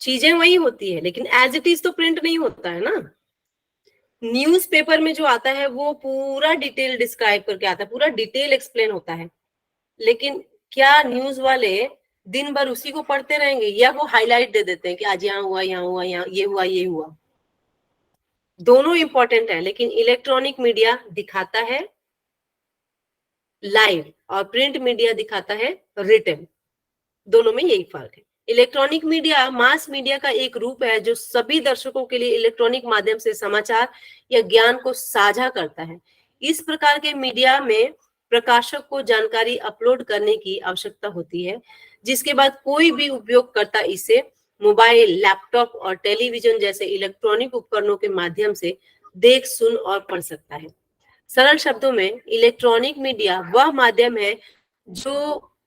चीजें वही होती है, लेकिन एज इट इज तो प्रिंट नहीं होता है ना। न्यूज़पेपर में जो आता है वो पूरा डिटेल डिस्क्राइब करके आता है, पूरा डिटेल एक्सप्लेन होता है, लेकिन क्या न्यूज वाले दिन भर उसी को पढ़ते रहेंगे, या वो हाईलाइट दे देते हैं कि आज यहाँ हुआ, यहाँ हुआ, यहाँ ये हुआ, ये हुआ। दोनों इंपॉर्टेंट है, लेकिन इलेक्ट्रॉनिक मीडिया दिखाता है लाइव और प्रिंट मीडिया दिखाता है रिटन। दोनों में यही फर्क है। इलेक्ट्रॉनिक मीडिया मास मीडिया का एक रूप है जो सभी दर्शकों के लिए इलेक्ट्रॉनिक माध्यम से समाचार या ज्ञान को साझा करता है। इस प्रकार के मीडिया में प्रकाशक को जानकारी अपलोड करने की आवश्यकता होती है, जिसके बाद कोई भी उपयोगकर्ता इसे मोबाइल, लैपटॉप और टेलीविजन जैसे इलेक्ट्रॉनिक उपकरणों के माध्यम से देख, सुन और पढ़ सकता है। सरल शब्दों में इलेक्ट्रॉनिक मीडिया वह माध्यम है जो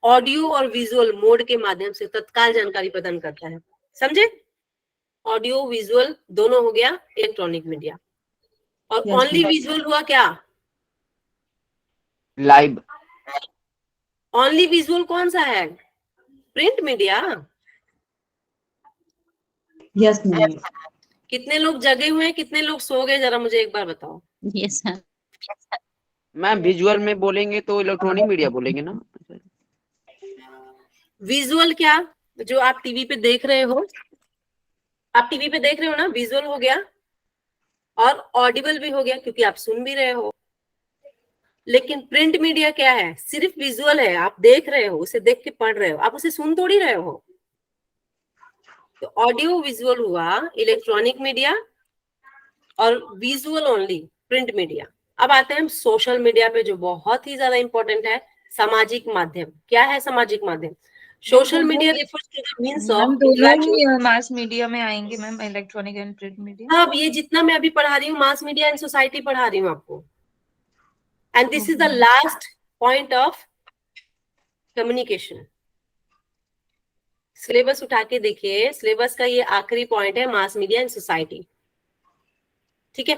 ऑडियो और विजुअल मोड के माध्यम से तत्काल जानकारी प्रदान करता है। समझे? ऑडियो विजुअल दोनों हो गया इलेक्ट्रॉनिक मीडिया, और ओनली विजुअल हुआ क्या?
लाइव।
ओनली विजुअल कौन सा है? Print media.
Yes ma'am.
कितने लोग जगे हुए हैं, कितने लोग सो गए, जरा मुझे एक बार बताओ।
Yes ma'am.
मैम विजुअल में बोलेंगे तो इलेक्ट्रॉनिक मीडिया बोलेंगे ना।
विजुअल क्या? जो आप टीवी पे देख रहे हो, आप टीवी पे देख रहे हो ना, विजुअल हो गया, और ऑडिबल भी हो गया क्योंकि आप सुन भी रहे हो। लेकिन प्रिंट मीडिया क्या है? सिर्फ विजुअल है, आप देख रहे हो, उसे देख के पढ़ रहे हो, आप उसे सुन थोड़ी रहे हो। तो ऑडियो विजुअल हुआ इलेक्ट्रॉनिक मीडिया और विजुअल ओनली प्रिंट मीडिया। अब आते हैं हम सोशल मीडिया पे, जो बहुत ही ज्यादा इंपॉर्टेंट है, सामाजिक माध्यम। क्या है सामाजिक माध्यम? Social media refers to the means
ma'am
of
दोनों
interaction.
ही मास मीडिया में आएंगे ma'am, electronic and print media.
अब ये जितना मैं अभी पढ़ा रही हूँ मास मीडिया एंड सोसाइटी पढ़ा रही हूँ आपको, and this is the last point of communication. Syllabus उठा के देखिए, सिलेबस का ये आखिरी पॉइंट है, मास मीडिया एंड सोसाइटी। ठीक है।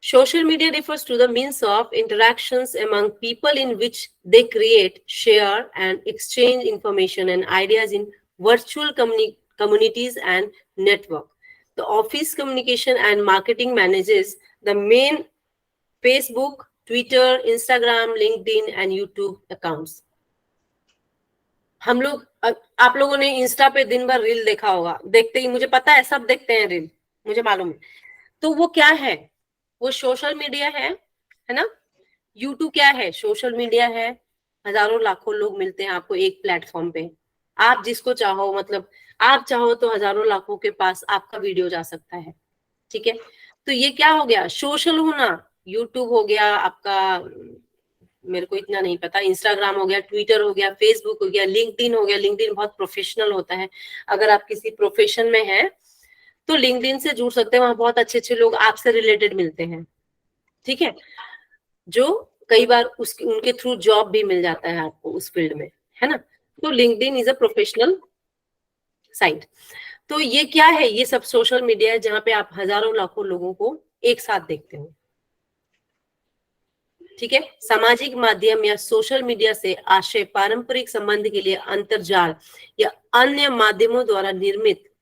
Social media refers to the means of interactions among people in which they create, share and exchange information and ideas in virtual communities and network. The office communication and marketing manages the main Facebook, Twitter, Instagram, LinkedIn and YouTube accounts. हम लोग, आप लोगों ने Insta पे दिन भर reel देखा होगा, देखते ही, मुझे पता है सब देखते हैं रील, मुझे मालूम है। तो वो क्या है? वो सोशल मीडिया है ना। यूट्यूब क्या है? सोशल मीडिया है। हजारों लाखों लोग मिलते हैं आपको एक प्लेटफॉर्म पे, आप जिसको चाहो, मतलब आप चाहो तो हजारों लाखों के पास आपका वीडियो जा सकता है। ठीक है। तो ये क्या हो गया? सोशल होना। यूट्यूब हो गया आपका, मेरे को इतना नहीं पता, इंस्टाग्राम हो गया, ट्विटर हो गया, फेसबुक हो गया, लिंक्डइन हो गया। लिंक्डइन बहुत प्रोफेशनल होता है, अगर आप किसी प्रोफेशन में हैं तो लिंक्डइन से जुड़ सकते हैं, वहां बहुत अच्छे अच्छे लोग आपसे रिलेटेड मिलते हैं। ठीक है। जो कई बार उनके थ्रू जॉब भी मिल जाता है आपको उस फील्ड में, है ना। तो LinkedIn is a professional site. तो ये क्या है? ये सब सोशल मीडिया है जहां पे आप हजारों लाखों लोगों को एक साथ देखते हो। ठीक है। सामाजिक माध्यम या सोशल मीडिया से आशय पारंपरिक संबंध के लिए अंतर्जाल या अन्य माध्यमों द्वारा निर्मित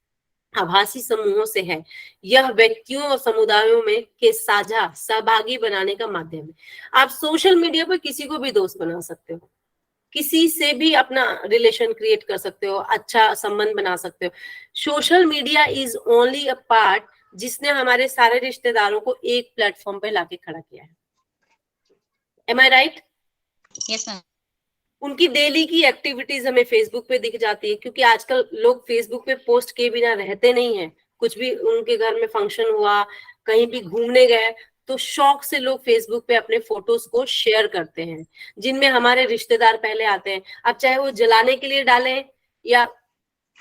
आभासी समूहों से है। यह व्यक्तियों और समुदायों में के साझा सहभागी बनाने का माध्यम है। आप सोशल मीडिया पर किसी को भी दोस्त बना सकते हो, किसी से भी अपना रिलेशन क्रिएट कर सकते हो, अच्छा संबंध बना सकते हो। Social media is only a part जिसने हमारे सारे रिश्तेदारों को एक प्लेटफॉर्म पे लाके खड़ा किया है। एम आई राइट?
Yes ma'am.
उनकी डेली की एक्टिविटीज हमें फेसबुक पे दिख जाती है, क्योंकि आजकल लोग फेसबुक पे पोस्ट किए बिना रहते नहीं है। कुछ भी उनके घर में फंक्शन हुआ, कहीं भी घूमने गए, तो शौक से लोग फेसबुक पे अपने फोटोज को शेयर करते हैं, जिनमें हमारे रिश्तेदार पहले आते हैं। अब चाहे वो जलाने के लिए डालें या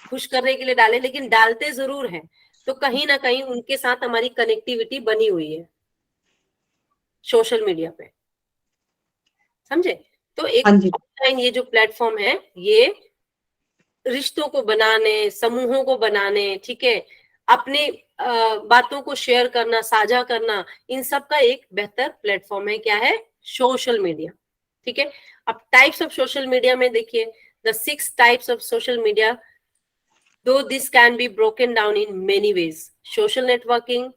खुश करने के लिए डालें, लेकिन डालते जरूर हैं। तो कहीं ना कहीं उनके साथ हमारी कनेक्टिविटी बनी हुई है सोशल मीडिया पे, समझे। तो एक ऑनलाइन ये जो प्लेटफॉर्म है, ये रिश्तों को बनाने, समूहों को बनाने, ठीक है, अपने बातों को शेयर करना, साझा करना, इन सब का एक बेहतर प्लेटफॉर्म है। क्या है? Social media. ठीक है। अब टाइप्स ऑफ सोशल मीडिया में देखिए, the 6 types of social media, though this can be broken down in many ways. Social networking,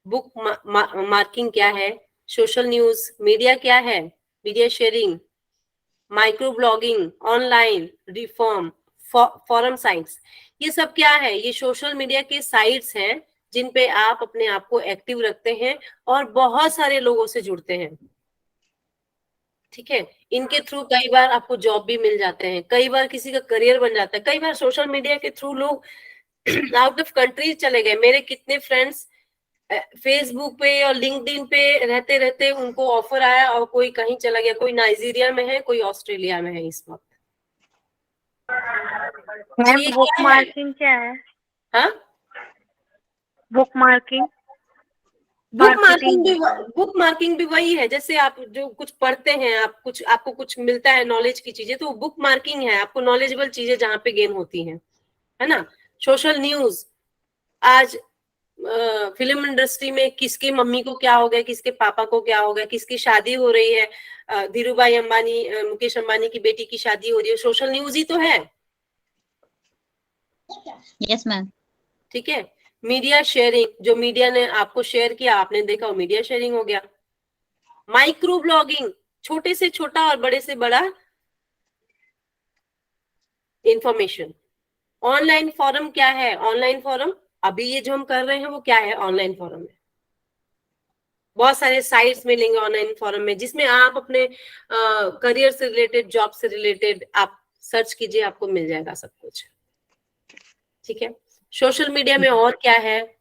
bookmarking क्या है, सोशल न्यूज, मीडिया क्या है, media sharing, microblogging, online reform, forum sites, ये सब क्या है? ये सोशल मीडिया के साइट्स हैं जिन पे आप अपने आप को एक्टिव रखते हैं और बहुत सारे लोगों से जुड़ते हैं। ठीक है। इनके थ्रू कई बार आपको जॉब भी मिल जाते हैं, कई बार किसी का करियर बन जाता है, कई बार सोशल मीडिया के थ्रू लोग आउट ऑफ कंट्री चले गए। मेरे कितने फ्रेंड्स फेसबुक पे और लिंक्डइन पे रहते रहते उनको ऑफर आया और कोई कहीं चला गया, कोई नाइजीरिया में है, कोई ऑस्ट्रेलिया में है इस वक्त।
मैम बुक मार्किंग क्या है?
हाँ,
बुक मार्किंग
बुक मार्किंग भी वही है। जैसे आप जो कुछ पढ़ते हैं, आपको कुछ मिलता है नॉलेज की चीजें, तो बुक मार्किंग है, आपको नॉलेजेबल चीजें जहाँ पे गेन होती हैं, है ना। सोशल न्यूज, आज फिल्म इंडस्ट्री में किसकी मम्मी को क्या हो गया, किसके पापा को क्या हो गया, किसकी शादी हो रही है, धीरूभाई अंबानी, मुकेश अंबानी की बेटी की शादी हो रही है, सोशल न्यूज ही तो है।
Yes ma'am.
ठीक है। मीडिया शेयरिंग, जो मीडिया ने आपको शेयर किया, आपने देखा, वो मीडिया शेयरिंग हो गया। माइक्रो ब्लॉगिंग, छोटे से छोटा और बड़े से बड़ा इंफॉर्मेशन। ऑनलाइन फॉरम क्या है? ऑनलाइन फॉरम अभी ये जो हम कर रहे हैं वो क्या है? ऑनलाइन फॉरम है। बहुत सारे साइट्स मिलेंगे ऑनलाइन फॉरम में, जिसमें आप अपने करियर से रिलेटेड, जॉब से रिलेटेड आप सर्च कीजिए, आपको मिल जाएगा सब कुछ। ठीक है। सोशल मीडिया में और क्या है?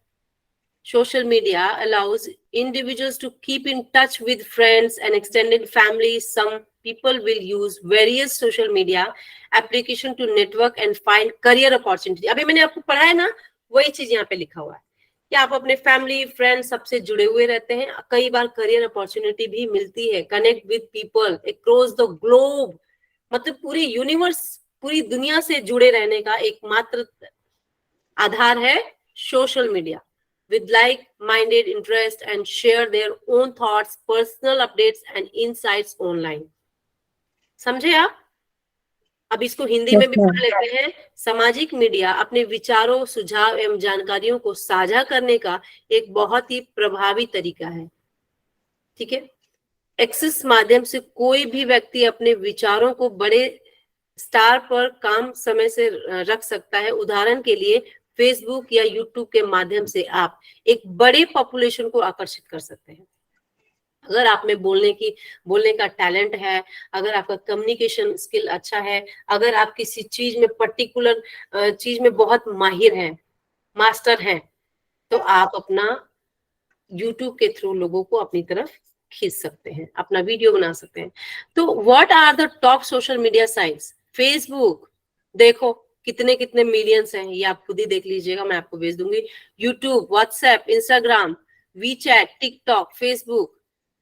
Social media allows individuals to keep in touch with friends and extended families. Some people will use various social media application to network and find career opportunity. अभी मैंने आपको पढ़ाया ना, वही चीज यहाँ पे लिखा हुआ है कि आप अपने फैमिली फ्रेंड सबसे जुड़े हुए रहते हैं, कई बार करियर अपॉर्चुनिटी भी मिलती है. Connect with people across the globe, मतलब पूरी यूनिवर्स, पूरी दुनिया से जुड़े रहने का एकमात्र आधार है social media. With like-minded interest and share their own thoughts, personal updates and insights online. समझे आप? अब इसको हिंदी में भी पढ़ लेते हैं. सामाजिक मीडिया अपने विचारों, सुझाव एवं जानकारियों को साझा करने का एक बहुत ही प्रभावी तरीका है. ठीक है. एक्सेस माध्यम से कोई भी व्यक्ति अपने विचारों को बड़े स्टार पर काम समय से रख सकता है. उदाहरण के लिए फेसबुक या यूट्यूब के माध्यम से आप एक बड़े पॉपुलेशन को आकर्षित कर सकते हैं. अगर आप में बोलने का टैलेंट है, अगर आपका कम्युनिकेशन स्किल अच्छा है, अगर आप किसी चीज में पर्टिकुलर चीज में बहुत माहिर हैं, मास्टर हैं, तो आप अपना यूट्यूब के थ्रू लोगों को अपनी तरफ खींच सकते हैं, अपना वीडियो बना सकते हैं. तो what are the top social media sites? Facebook देखो कितने कितने मिलियंस हैं, ये आप खुद ही देख लीजिएगा, मैं आपको भेज दूंगी. YouTube, WhatsApp, Instagram, WeChat, TikTok, Facebook,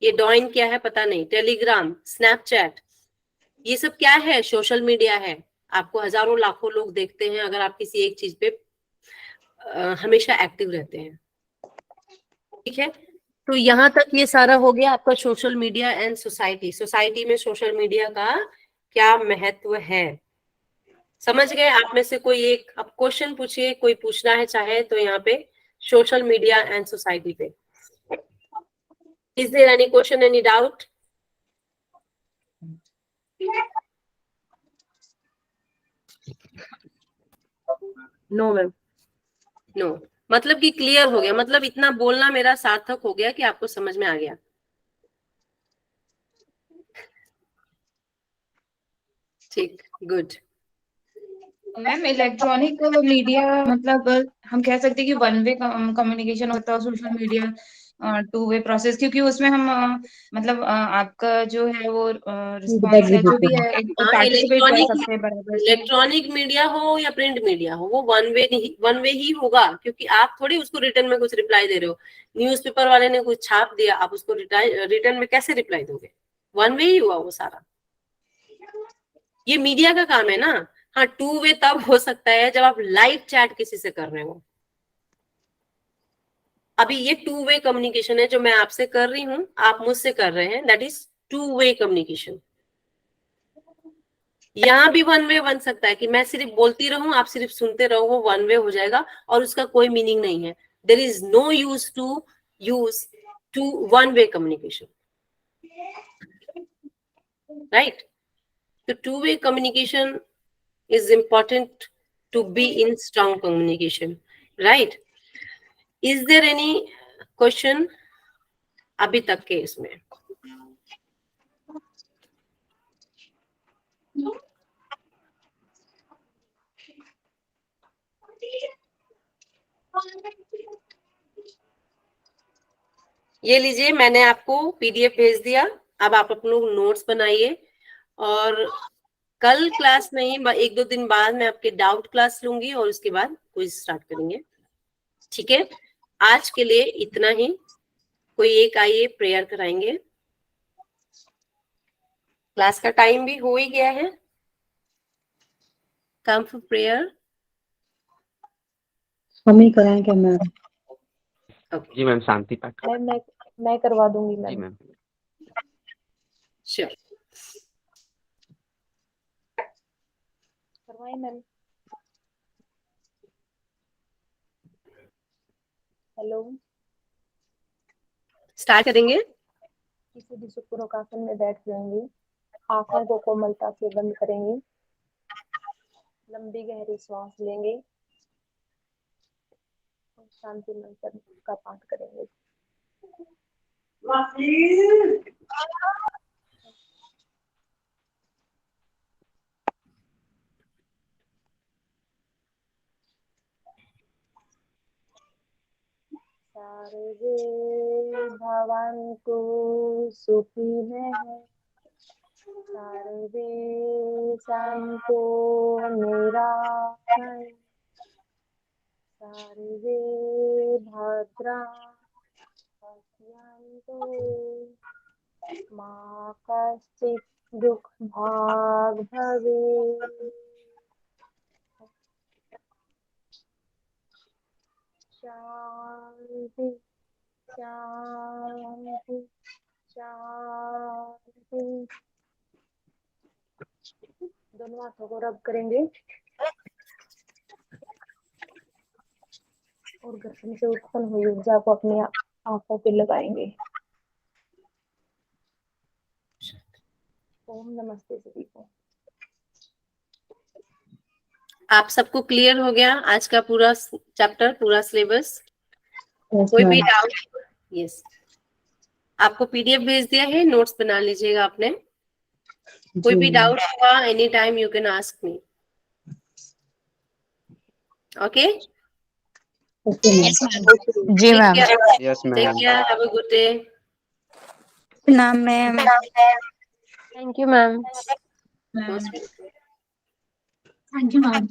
ये डॉइन क्या है पता नहीं, टेलीग्राम, स्नैपचैट, ये सब क्या है? सोशल मीडिया है. आपको हजारों लाखों लोग देखते हैं अगर आप किसी एक चीज पे हमेशा एक्टिव रहते हैं. ठीक है. तो यहाँ तक ये सारा हो गया आपका social media and society. Society में सोशल मीडिया का क्या महत्व है, समझ गए? आप में से कोई एक अब क्वेश्चन पूछिए, कोई पूछना है चाहे तो यहाँ पे सोशल मीडिया एंड सोसाइटी पे. Is there any question, any doubt? No ma'am, no. मतलब कि क्लियर हो गया, मतलब इतना बोलना मेरा सार्थक हो गया कि आपको समझ में आ गया. ठीक, गुड.
मैम इलेक्ट्रॉनिक मीडिया मतलब हम कह सकते हैं कि वन वे कम्युनिकेशन होता है social media two way process, क्योंकि उसमें हम मतलब आपका जो है वो रिस्पॉन्स है जो भी है पार्टिसिपेट कर सकते हैं बराबर से.
इलेक्ट्रॉनिक मीडिया हो या प्रिंट मीडिया हो, वो वन वे ही होगा, क्योंकि आप थोड़ी उसको रिटर्न में कुछ रिप्लाई दे रहे हो. न्यूज़पेपर वाले ने कुछ छाप दिया, आप उसको रिटर्न में कैसे रिप्लाई दोगे? वन वे ही हुआ वो सारा. ये मीडिया का काम है ना. हाँ, टू वे तब हो सकता है जब आप लाइव चैट किसी से कर रहे हो. अभी ये टू वे कम्युनिकेशन है, जो मैं आपसे कर रही हूँ, आप मुझसे कर रहे हैं, that is to way communication. यहाँ भी वन वे बन सकता है कि मैं सिर्फ बोलती रहूं, आप सिर्फ सुनते रहो, वो वन वे हो जाएगा और उसका कोई मीनिंग नहीं है. There is no use to one way communication, right? तो two way communication is important to be in strong communication, right? Is there any question अभी तक के इसमें? ये लीजिए, मैंने आपको पीडीएफ भेज दिया. अब आप अपने नोट्स बनाइए और कल क्लास नहीं, एक दो दिन बाद मैं आपके डाउट क्लास लूंगी और उसके बाद क्विज स्टार्ट करेंगे. ठीक है, आज के लिए इतना ही. कोई एक आइए, प्रेयर कराएंगे. क्लास का टाइम भी हो ही गया है. Come for prayer.
हम ही कराएं क्या मैम?
जी मैम, शांति पाठ.
मैं करवा दूंगी
जी
मैम.
मैम.
श्योर.
करवाएं मैम. हेलो.
स्टार्ट करेंगे.
किसी भी सुखपूर्वक में बैठ जाएंगे. आंखों को कोमलता से बंद करेंगे. लंबी गहरी सांस लेंगे और शांति मंत्र का पाठ करेंगे. सर्वे भवन्तु सुखिनः सर्वे सन्तु निरामयाः सर्वे भद्राणि पश्यन्तु मा कश्चित् दुःखभाग् भवेत् शान्ति शान्ति शांति। दोनों हाथों को रब करेंगे और गर्दन से उत्पन्न हुई ऊर्जा को अपनी आंखों पे लगाएंगे। ओम नमस्ते सभी को।
आप सबको क्लियर हो गया आज का पूरा चैप्टर, पूरा सिलेबस? कोई भी डाउट? यस, आपको पीडीएफ भेज दिया है, नोट्स बना लीजिएगा आपने। कोई भी डाउट हुआ any time you can ask me. Okay
Yes, ma'am.
जी ma'am.
Yes
take
ma'am.
Care, have a good day.
Ma'am.
Thank you ma'am.
Most welcome.
Thank you ma'am.